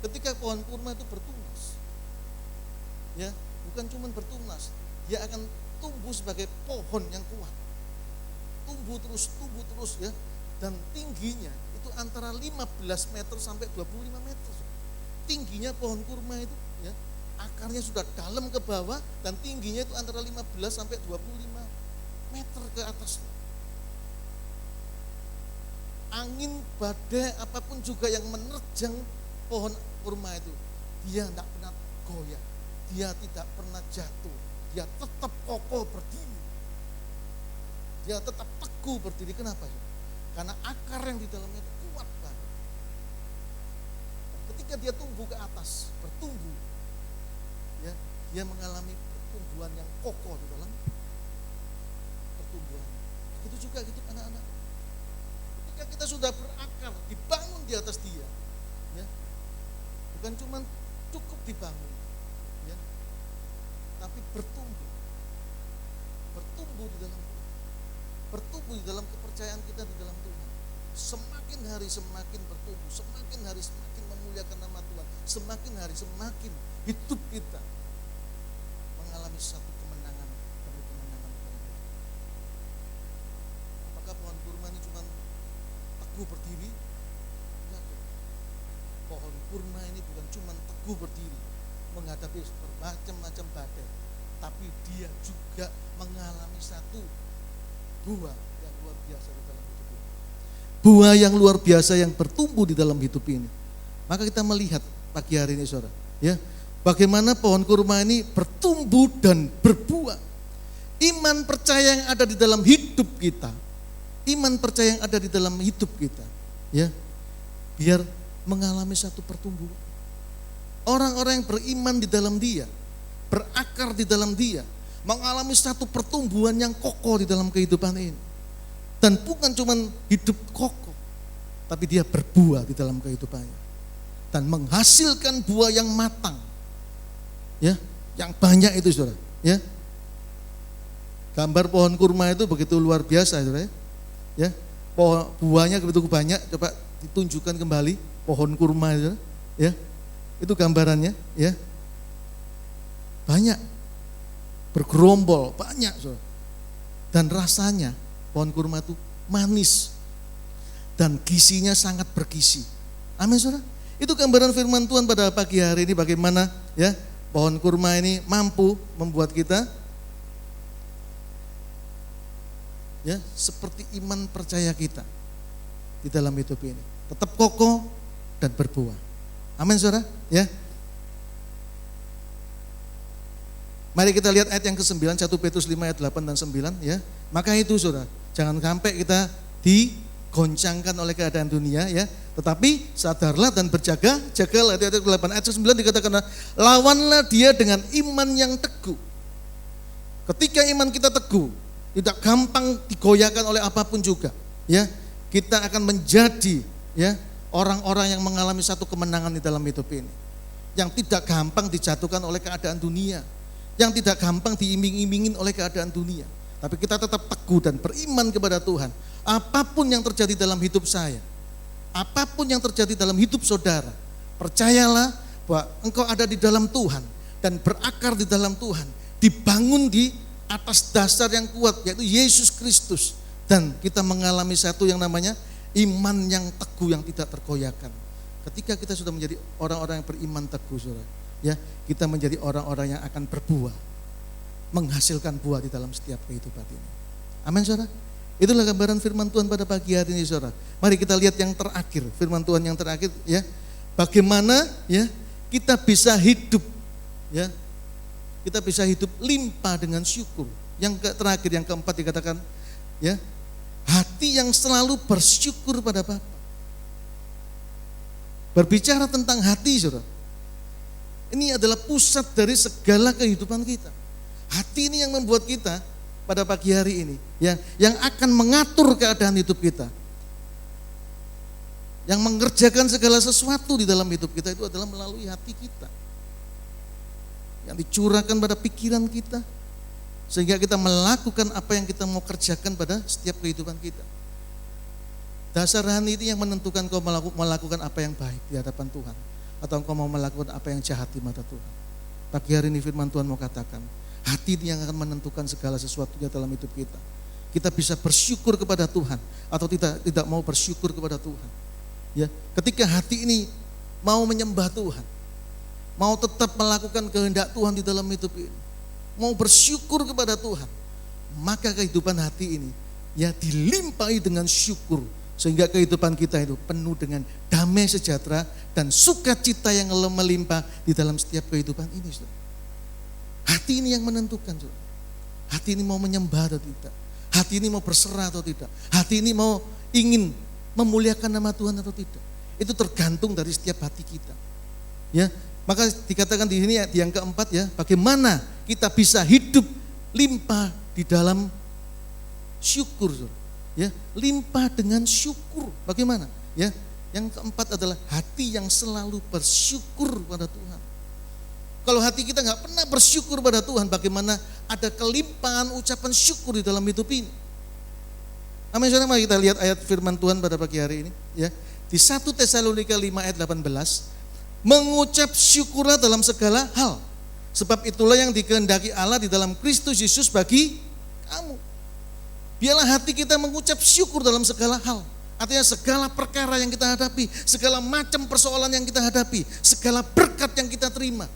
Ketika pohon kurma itu bertunas, ya, bukan cuma bertunas, dia akan tumbuh sebagai pohon yang kuat. Tumbuh terus ya, dan tingginya itu antara 15 meter sampai 25 meter. Tingginya pohon kurma itu ya, akarnya sudah dalam ke bawah dan tingginya itu antara 15 sampai 25 meter ke atas. Angin, badai, apapun juga yang menerjang pohon kurma itu, dia tidak pernah goyah, dia tidak pernah jatuh, dia tetap kokoh berdiri, dia tetap teguh berdiri. Kenapa? Karena akar yang di dalamnya itu kuat banget. Ketika dia tumbuh ke atas, bertumbuh, ya, dia mengalami pertumbuhan yang kokoh di dalam pertumbuhan. Itu juga hidup anak-anak. Ketika kita sudah berakar, dibangun di atas dia, ya, bukan cuma cukup dibangun, ya, tapi bertumbuh di dalam Tuhan, bertumbuh di dalam kepercayaan kita di dalam Tuhan. Semakin hari semakin bertumbuh, semakin hari semakin memuliakan nama Tuhan, semakin hari semakin hidup kita mengalami satu kemenangan demi kemenangan. Apakah pohon kurma ini cuma teguh berdiri? Enggak. Pohon kurma ini bukan cuma teguh berdiri menghadapi bermacam-macam badai, tapi dia juga mengalami satu buah yang luar biasa di dalam hidup ini. Buah yang luar biasa yang bertumbuh di dalam hidup ini. Maka kita melihat pagi hari ini saudara, ya, bagaimana pohon kurma ini bertumbuh dan berbuah. Iman percaya yang ada di dalam hidup kita, iman percaya yang ada di dalam hidup kita, ya, biar mengalami satu pertumbuhan. Orang-orang yang beriman di dalam dia, berakar di dalam dia, mengalami satu pertumbuhan yang kokoh di dalam kehidupan ini. Dan bukan cuma hidup kokoh, tapi dia berbuah di dalam kehidupannya dan menghasilkan buah yang matang, ya, yang banyak itu saudara, ya. Gambar pohon kurma itu begitu luar biasa saudara, ya. Buahnya begitu banyak. Coba ditunjukkan kembali pohon kurma itu, ya. Itu gambarannya, ya. Banyak, bergerombol, banyak saudara. Dan rasanya pohon kurma itu manis dan gizinya sangat bergizi. Amin saudara. Itu gambaran firman Tuhan pada pagi hari ini, bagaimana, ya, pohon kurma ini mampu membuat kita, ya, seperti iman percaya kita di dalam hidup ini, tetap kokoh dan berbuah. Amin saudara, ya. Mari kita lihat ayat yang ke-9, 1 Petrus 5 ayat 8 dan 9, ya. Maka itu saudara, jangan sampai kita digoncangkan oleh keadaan dunia, ya. Tetapi sadarlah dan jagalah. Ayat 8 ayat 9 dikatakan, lawanlah dia dengan iman yang teguh. Ketika iman kita teguh, tidak gampang digoyahkan oleh apapun juga, ya. Kita akan menjadi, ya, orang-orang yang mengalami satu kemenangan di dalam hidup ini, yang tidak gampang dijatuhkan oleh keadaan dunia, yang tidak gampang diiming-imingin oleh keadaan dunia. Tapi kita tetap teguh dan beriman kepada Tuhan. Apapun yang terjadi dalam hidup saya, apapun yang terjadi dalam hidup saudara, percayalah bahwa engkau ada di dalam Tuhan dan berakar di dalam Tuhan. dibangun di atas dasar yang kuat, yaitu Yesus Kristus. Dan kita mengalami satu yang namanya iman yang teguh yang tidak tergoyahkan. Ketika kita sudah menjadi orang-orang yang beriman teguh, saudara, ya, kita menjadi orang-orang yang akan berbuah, menghasilkan buah di dalam setiap kehidupan ini. Amin, saudara. Itulah gambaran firman Tuhan pada pagi hari ini, saudara. Mari kita lihat yang terakhir, firman Tuhan yang terakhir, ya. Bagaimana, ya, kita bisa hidup, ya. Kita bisa hidup limpah dengan syukur. Yang terakhir, yang keempat dikatakan, ya, hati yang selalu bersyukur pada Bapa. Berbicara tentang hati, saudara, ini adalah pusat dari segala kehidupan kita. Hati ini yang membuat kita pada pagi hari ini, ya, yang akan mengatur keadaan hidup kita, yang mengerjakan segala sesuatu di dalam hidup kita itu adalah melalui hati kita, yang dicurahkan pada pikiran kita, sehingga kita melakukan apa yang kita mau kerjakan pada setiap kehidupan kita. Dasar hati itu yang menentukan kau melakukan apa yang baik di hadapan Tuhan, atau kau mau melakukan apa yang jahat di mata Tuhan. Pagi hari ini firman Tuhan mau katakan, hati ini yang akan menentukan segala sesuatunya dalam hidup kita. Kita bisa bersyukur kepada Tuhan atau tidak mau bersyukur kepada Tuhan. Ya, ketika hati ini mau menyembah Tuhan, mau tetap melakukan kehendak Tuhan di dalam hidup ini, mau bersyukur kepada Tuhan, maka kehidupan hati ini, ya, dilimpahi dengan syukur, sehingga kehidupan kita itu penuh dengan damai sejahtera dan sukacita yang melimpah di dalam setiap kehidupan ini, saudara. Hati ini yang menentukan, saudara. Hati ini mau menyembah atau tidak, hati ini mau berserah atau tidak, hati ini mau ingin memuliakan nama Tuhan atau tidak. Itu tergantung dari setiap hati kita, ya. Maka dikatakan di sini, di yang keempat, ya, bagaimana kita bisa hidup limpah di dalam syukur, saudara. Ya, limpah dengan syukur. Bagaimana? Ya, yang keempat adalah hati yang selalu bersyukur pada Tuhan. Kalau hati kita nggak pernah bersyukur pada Tuhan, bagaimana ada kelimpahan ucapan syukur di dalam hidup ini? Amin, saudara. Mari kita lihat ayat firman Tuhan pada pagi hari ini, ya. Di 1 Tesalonika 5 ayat 18, mengucap syukurlah dalam segala hal, sebab itulah yang dikehendaki Allah di dalam Kristus Yesus bagi kamu. Biarlah hati kita mengucap syukur dalam segala hal. Artinya segala perkara yang kita hadapi, segala macam persoalan yang kita hadapi, segala berkat yang kita terima,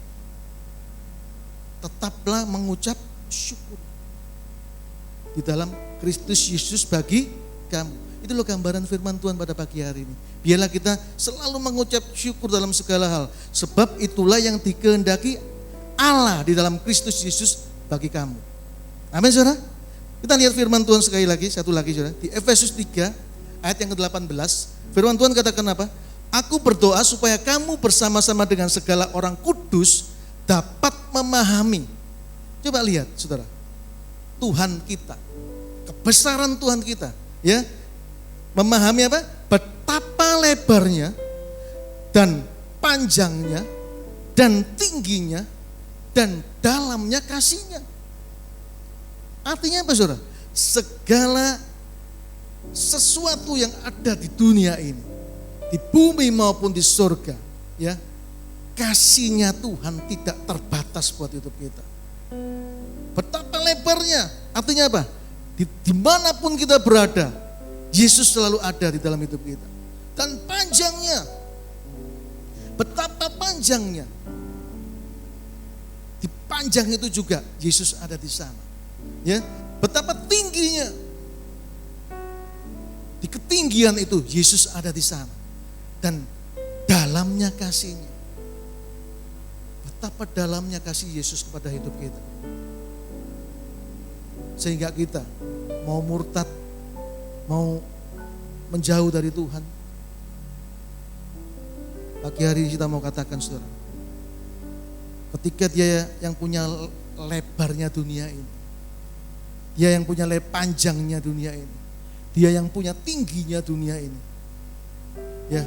tetaplah mengucap syukur di dalam Kristus Yesus bagi kamu. Itu loh gambaran firman Tuhan pada pagi hari ini. Biarlah kita selalu mengucap syukur dalam segala hal, sebab itulah yang dikehendaki Allah di dalam Kristus Yesus bagi kamu. Amin, saudara. Kita lihat firman Tuhan sekali lagi, satu lagi, saudara. Di Efesus 3 ayat yang ke-18, firman Tuhan katakan apa? Aku berdoa supaya kamu bersama-sama dengan segala orang kudus dapat memahami. Coba lihat, saudara. Tuhan kita, kebesaran Tuhan kita, ya. Memahami apa? Betapa lebarnya dan panjangnya dan tingginya dan dalamnya kasihnya. Artinya apa, saudara? Segala sesuatu yang ada di dunia ini, di bumi maupun di surga, ya, kasihnya Tuhan tidak terbatas buat hidup kita. Betapa lebarnya, artinya apa? Dimanapun kita berada, Yesus selalu ada di dalam hidup kita. Dan panjangnya, betapa panjangnya, di panjang itu juga Yesus ada di sana. Ya, betapa tingginya, di ketinggian itu Yesus ada di sana, dan dalamnya kasihnya. Betapa dalamnya kasih Yesus kepada hidup kita, sehingga kita mau murtad, mau menjauh dari Tuhan. Pagi hari ini kita mau katakan, saudara, ketika Dia yang punya lebarnya dunia ini, Dia yang punya panjangnya dunia ini, Dia yang punya tingginya dunia ini, ya,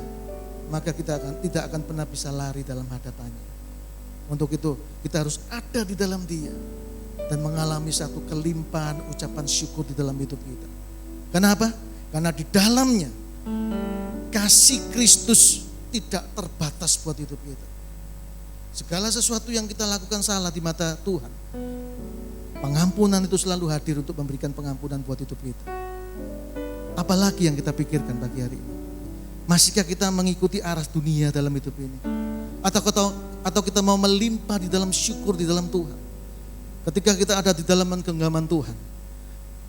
maka kita tidak akan pernah bisa lari dalam hadapannya. Untuk itu kita harus ada di dalam Dia dan mengalami satu kelimpahan ucapan syukur di dalam hidup kita. Kenapa? Karena di dalamnya kasih Kristus tidak terbatas buat hidup kita. Segala sesuatu yang kita lakukan salah di mata Tuhan, pengampunan itu selalu hadir untuk memberikan pengampunan buat hidup kita. Apalagi yang kita pikirkan pagi hari ini? Masihkah kita mengikuti arah dunia dalam hidup ini? Atau kita mau melimpah di dalam syukur di dalam Tuhan? Ketika kita ada di dalam genggaman Tuhan,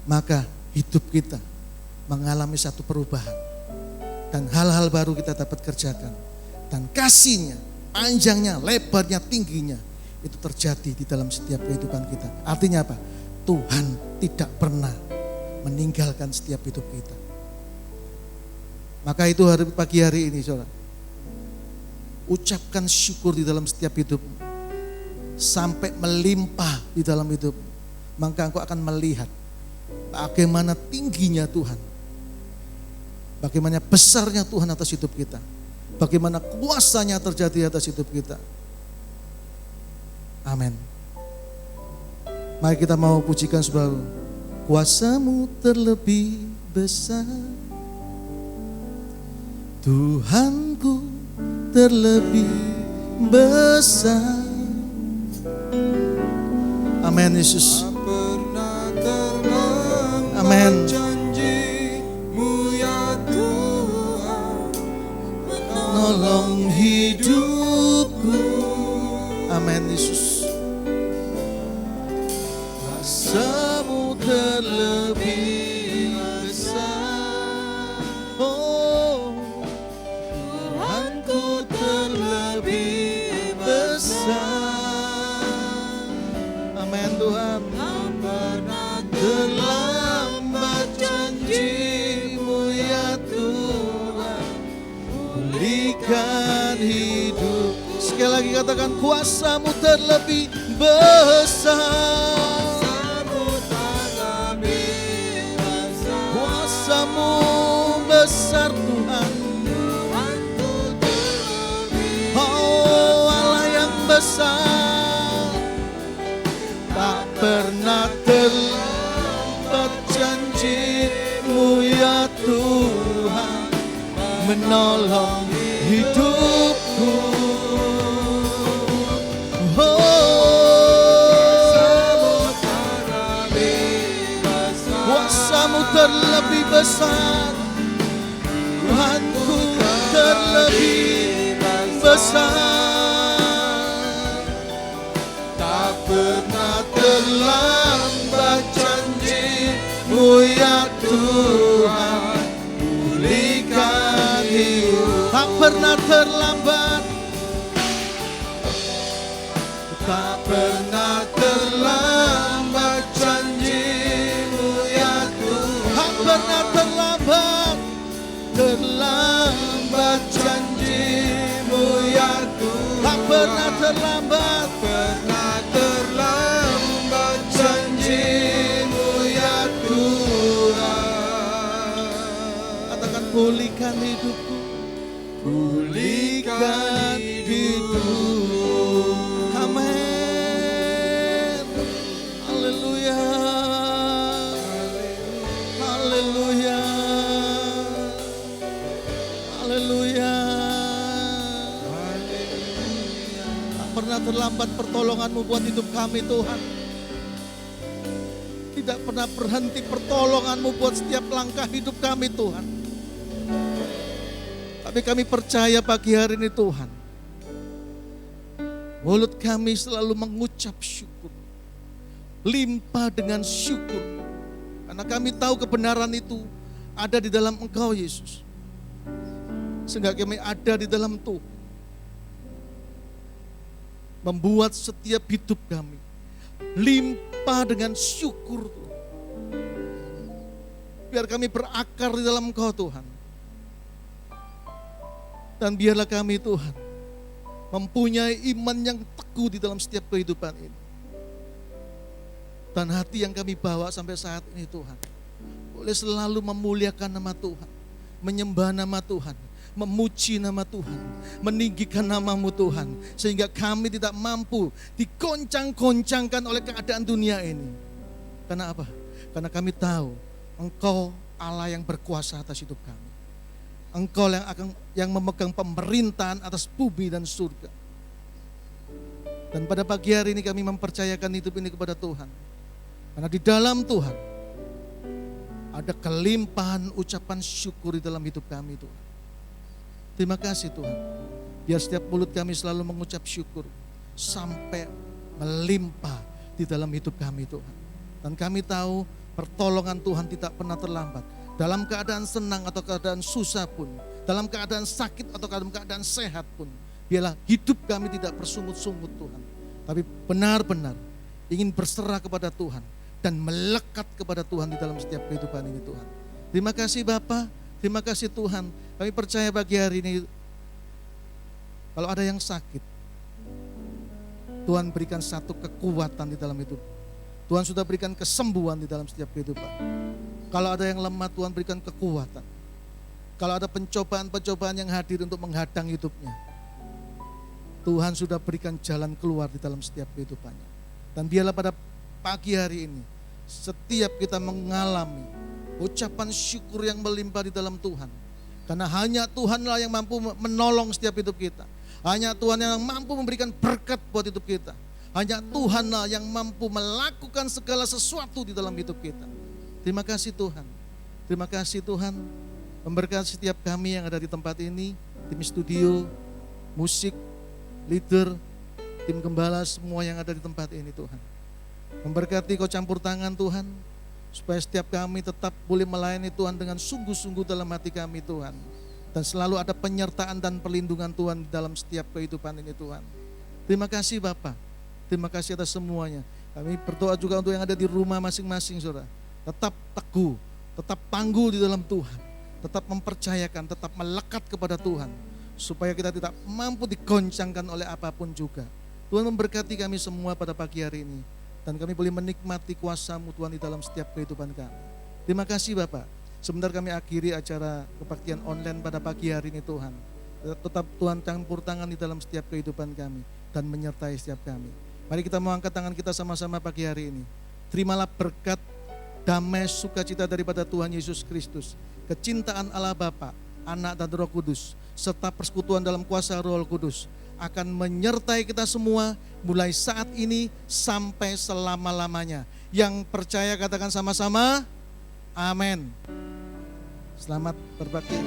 maka hidup kita mengalami satu perubahan. Dan hal-hal baru kita dapat kerjakan. Dan kasih-Nya, panjangnya, lebarnya, tingginya, itu terjadi di dalam setiap kehidupan kita. Artinya apa? Tuhan tidak pernah meninggalkan setiap hidup kita. Maka itu pagi hari ini saudara, ucapkan syukur di dalam setiap hidup, sampai melimpah di dalam hidup. Maka engkau akan melihat bagaimana tingginya Tuhan, bagaimana besarnya Tuhan atas hidup kita, bagaimana kuasa-Nya terjadi atas hidup kita. Amin. Mari kita mau pujikan sebuah kuasa-Mu terlebih besar, Tuhanku terlebih besar. Amin Yesus. Amin. Janji-Mu ya Tuhan, Menolong hidupku. Amin Yesus. Kuasa-Mu terlebih besar, oh Tuhanku terlebih besar. Amin Tuhan. Terlambat janji-Mu ya Tuhan, pulihkan hidup. Sekali lagi katakan, kuasa-Mu terlebih besar, kuasa-Mu besar Tuhan. Oh Allah yang besar, tak pernah terlambat janji-Mu ya Tuhan, menolong hidupku. Kuasa-Mu terlebih besar, Tuhanku terlebih besar, tak pernah terlambat janji-Mu ya Tuhan, pulihkan hidup. Tak pernah terlambat, tak pernah terlambat janji-Mu ya Tuhan, tak pernah terlambat, terlambat janji-Mu ya Tuhan, tak pernah terlambat, pernah terlambat janji-Mu ya Tuhan. Katakan, pulihkan hidupku, pulihkan hidupku. Amin. Haleluya. Haleluya. Haleluya. Tak pernah terlambat pertolongan-Mu buat hidup kami Tuhan. Tidak pernah berhenti pertolongan-Mu buat setiap langkah hidup kami Tuhan. Tapi kami percaya pagi hari ini Tuhan, mulut kami selalu mengucap syukur, limpah dengan syukur. Karena kami tahu kebenaran itu ada di dalam Engkau Yesus. Sehingga kami ada di dalam Tuhan, membuat setiap hidup kami limpah dengan syukur Tuhan. Biar kami berakar di dalam Engkau Tuhan. Dan biarlah kami Tuhan mempunyai iman yang teguh di dalam setiap kehidupan ini. Dan hati yang kami bawa sampai saat ini Tuhan, boleh selalu memuliakan nama Tuhan, menyembah nama Tuhan, memuji nama Tuhan, meninggikan nama-Mu Tuhan. Sehingga kami tidak mampu dikoncang-koncangkan oleh keadaan dunia ini. Karena apa? Karena kami tahu Engkau Allah yang berkuasa atas hidup kami. Engkau yang memegang pemerintahan atas bumi dan surga. Dan pada pagi hari ini kami mempercayakan hidup ini kepada Tuhan. Karena di dalam Tuhan ada kelimpahan ucapan syukur di dalam hidup kami Tuhan. Terima kasih Tuhan. Biar setiap mulut kami selalu mengucap syukur sampai melimpah di dalam hidup kami Tuhan. Dan kami tahu pertolongan Tuhan tidak pernah terlambat. Dalam keadaan senang atau keadaan susah pun, dalam keadaan sakit atau dalam keadaan sehat pun, biarlah hidup kami tidak bersungut-sungut Tuhan. Tapi benar-benar ingin berserah kepada Tuhan dan melekat kepada Tuhan di dalam setiap kehidupan ini Tuhan. Terima kasih Bapa, terima kasih Tuhan. Kami percaya pagi hari ini kalau ada yang sakit, Tuhan berikan satu kekuatan di dalam hidup. Tuhan sudah berikan kesembuhan di dalam setiap kehidupan. Kalau ada yang lemah, Tuhan berikan kekuatan. Kalau ada pencobaan-pencobaan yang hadir untuk menghadang hidupnya, Tuhan sudah berikan jalan keluar di dalam setiap kehidupannya. Dan biarlah pada pagi hari ini, setiap kita mengalami ucapan syukur yang melimpah di dalam Tuhan. Karena hanya Tuhanlah yang mampu menolong setiap hidup kita. Hanya Tuhan yang mampu memberikan berkat buat hidup kita. Hanya Tuhanlah yang mampu melakukan segala sesuatu di dalam hidup kita. Terima kasih Tuhan. Terima kasih Tuhan. Memberkati setiap kami yang ada di tempat ini, tim studio, musik, leader, tim gembala, semua yang ada di tempat ini Tuhan. Memberkati Kau campur tangan Tuhan, supaya setiap kami tetap boleh melayani Tuhan dengan sungguh-sungguh dalam hati kami Tuhan. Dan selalu ada penyertaan dan perlindungan Tuhan dalam setiap kehidupan ini Tuhan. Terima kasih Bapa. Terima kasih atas semuanya. Kami berdoa juga untuk yang ada di rumah masing-masing saudara. Tetap teguh, tetap tangguh di dalam Tuhan. Tetap mempercayakan, tetap melekat kepada Tuhan. Supaya kita tidak mampu digoncangkan oleh apapun juga. Tuhan memberkati kami semua pada pagi hari ini. Dan kami boleh menikmati kuasa-Mu Tuhan di dalam setiap kehidupan kami. Terima kasih Bapak. Sebentar kami akhiri acara kebaktian online pada pagi hari ini Tuhan. Tetap Tuhan campur tangan di dalam setiap kehidupan kami. Dan menyertai setiap kami. Mari kita mau angkat tangan kita sama-sama pagi hari ini. Terimalah berkat, damai, sukacita daripada Tuhan Yesus Kristus. Kecintaan Allah Bapa, Anak dan Roh Kudus. Serta persekutuan dalam kuasa Roh Kudus. Akan menyertai kita semua mulai saat ini sampai selama-lamanya. Yang percaya katakan sama-sama, amin. Selamat berbakti.